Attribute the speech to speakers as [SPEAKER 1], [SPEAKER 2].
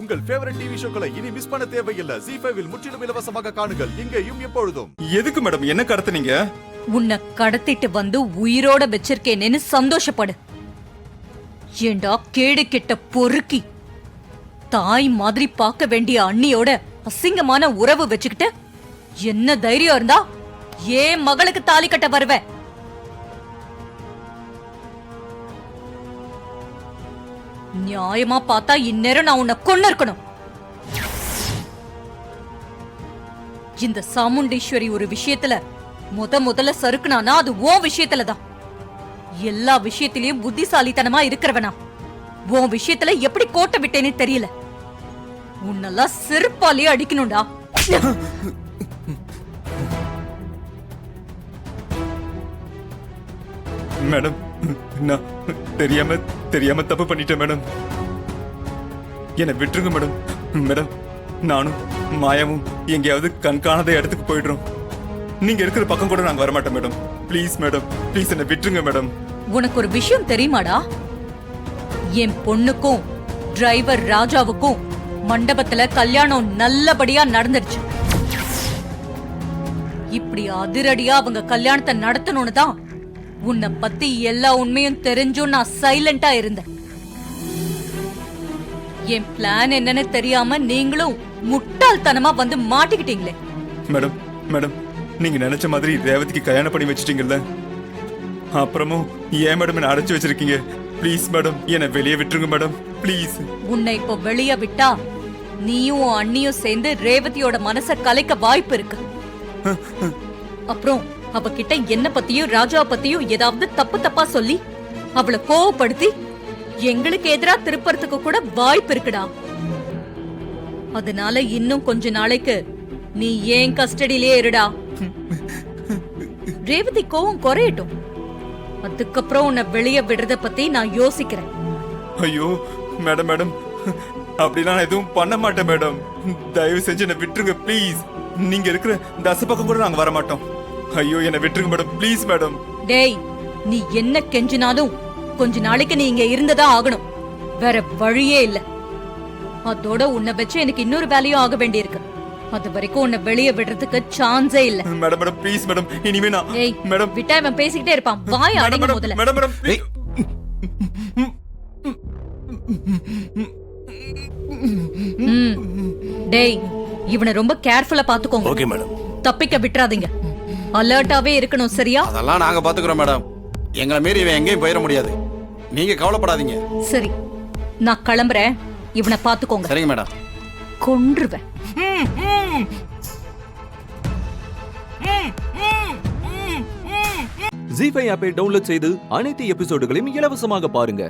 [SPEAKER 1] உங்கள் favourite TV ஷோக்களை இனி miss பண்ண தேவையில்லை. ZEE5 இல் முற்றிலும் இலவசமாக காணுங்கள், இங்கேயும் எப்பொழுதும்.
[SPEAKER 2] எதுக்கு மேடம் என்ன கடத்துனீங்க?
[SPEAKER 3] உன்னை கடத்திட்டு வந்து உயிரோட வச்சிருக்கேன்னு சந்தோஷப்படு. ஏண்டா கேடு கெட்ட பொறுக்கி, தாய் மாதிரி பார்க்க வேண்டிய அண்ணியோட அசிங்கமான உறவு வச்சுக்கிட்டு என்ன தைரியம் இருந்தா ஏன் மகளுக்கு தாலி கட்ட வருவ? நியாயமா பார்த்தா இந்நேரம் நான் உன்னை கொன்னு இருக்கணும். இந்த சாமுண்டீஸ்வரி ஒரு விஷயத்துல முதல்ல சறுக்குனானா அது உன் விஷயத்துலதான். எல்லா விஷயத்திலயும் புத்திசாலித்தனமா இருக்கிறவனா உன் விஷயத்துல எப்படி கோட்டை விட்டேன்னு தெரியல. உன்னெல்லாம் செருப்பாலேயே அடிக்கணும்டா.
[SPEAKER 2] மேடம் நான் தெரியாம தப்பு பண்ணிட்டேன் மேடம். என்னை விட்டுருங்க மேடம். மேடம் நானும் மாயாவும் எங்கேயாவது கண்காணாத இடத்துக்கு போயிடுறோம். நீங்க இருக்கிற பக்கம் கூட நாங்க வரமாட்டோம் மேடம். ப்ளீஸ் மேடம், ப்ளீஸ் என்னை விட்டுருங்க மேடம்.
[SPEAKER 3] உனக்கு ஒரு விஷயம் தெரியுமாடா? என் பொண்ணுக்கும் டிரைவர் ராஜாவுக்கும் மண்டபத்துல கல்யாணம் நல்லபடியா நடந்துருச்சு. இப்படி அதிரடியா அவங்க கல்யாணத்தை நடத்தணும்னு தான் உன்னை பத்தி எல்லா உண்மையும் தெரிஞ்சும் நான் சைலண்டா இருந்தேன். என் பிளான் என்னன்னு தெரியாம நீங்களும் முட்டாள்தனமா வந்து மாட்டிக்கிட்டீங்களே.
[SPEAKER 2] மேடம் மேடம் நீங்க நினைச்ச மாதிரி ரேவதிக்கு கல்யாணம் பண்ணி வச்சிட்டீங்கல்ல, அப்புறமும் ஏன் மேடம் என்ன அடைச்சு வச்சிருக்கீங்க? ப்ளீஸ் மேடம் என்னை வெளியே விட்டுருங்க மேடம், ப்ளீஸ்.
[SPEAKER 3] உன்னை இப்போ வெளியே விட்டா நீயும் உன் அண்ணியும் சேர்ந்து ரேவதியோட மனச கலைக்க வாய்ப்பு இருக்கு. அப்புறம் அவகிட்ட என்ன பத்தியும் ராஜா பத்தியும் ஏதாவது தப்பா சொல்லி அவளை கோவப்படுத்தி எங்களுக்கு எதிரா திருப்பறதுக்கு கூட வாய்ப்பு இருக்குடா. அதனால இன்னும் கொஞ்ச நாளைக்கு நீ ஏன் கஸ்டடியிலே இருடா. ரேவதி கோவம் குறையட்டும், அதுக்கப்புறம் உன்னை வெளியே விடுறத பத்தி நான் யோசிக்கிறேன்.
[SPEAKER 2] ஐயோ மேடம் மேடம் அப்படிலாம் எதுவும் பண்ண மாட்டேன் மேடம். தயவு செஞ்சு என்னை விட்டுருங்க ப்ளீஸ். நீங்க இருக்கிற தச பக்கம் கூட நாங்க வர மாட்டோம். ஐயோ என்னை விட்டுருங்க மேடம், ப்ளீஸ் மேடம்.
[SPEAKER 3] டேய், நீ என்ன கெஞ்சினாலும் கொஞ்ச நாளைக்கு நீ இங்க இருந்ததா ஆகணும். வேற வழியே இல்ல. அதோட உன்னை வச்சு எனக்கு இன்னொரு வேலையும் ஆக வேண்டியிருக்கு. அது வரைக்கும் உன்னை வெளியே விடுறதுக்கு சான்ஸே இல்ல.
[SPEAKER 2] மேடம் மேடம் ப்ளீஸ் மேடம், இனிமே நான் மேடம்
[SPEAKER 3] விட்டா இவன் பேசிக்கிட்டே இருப்பான். வாய் அடங்க முதல்ல.
[SPEAKER 2] மேடம் மேடம்
[SPEAKER 3] டேய், இவனை ரொம்ப கேர்ஃபுல்லா பாத்துக்கோங்க.
[SPEAKER 4] Okay madam.
[SPEAKER 3] தப்பிக்க விட்டுறாதீங்க. அலர்ட்டாவே இருக்கணும், சரியா?
[SPEAKER 4] அதெல்லாம் நாங்க பாத்துக்கிறோம் மேடம். எங்களை மீறி இவன் எங்கேயும் போயிட முடியாது, நீங்க கவலைப்படாதீங்க.
[SPEAKER 3] சரி, நான் கிளம்புறேன். இவனை பாத்துக்கோங்க.
[SPEAKER 4] சரிங்க மேடம்.
[SPEAKER 3] கொன்றுவேன்.
[SPEAKER 5] ZEE5 ஆப்பை டவுன்லோட் செய்து அனைத்து எபிசோடுகளையும் இலவசமாக பாருங்க.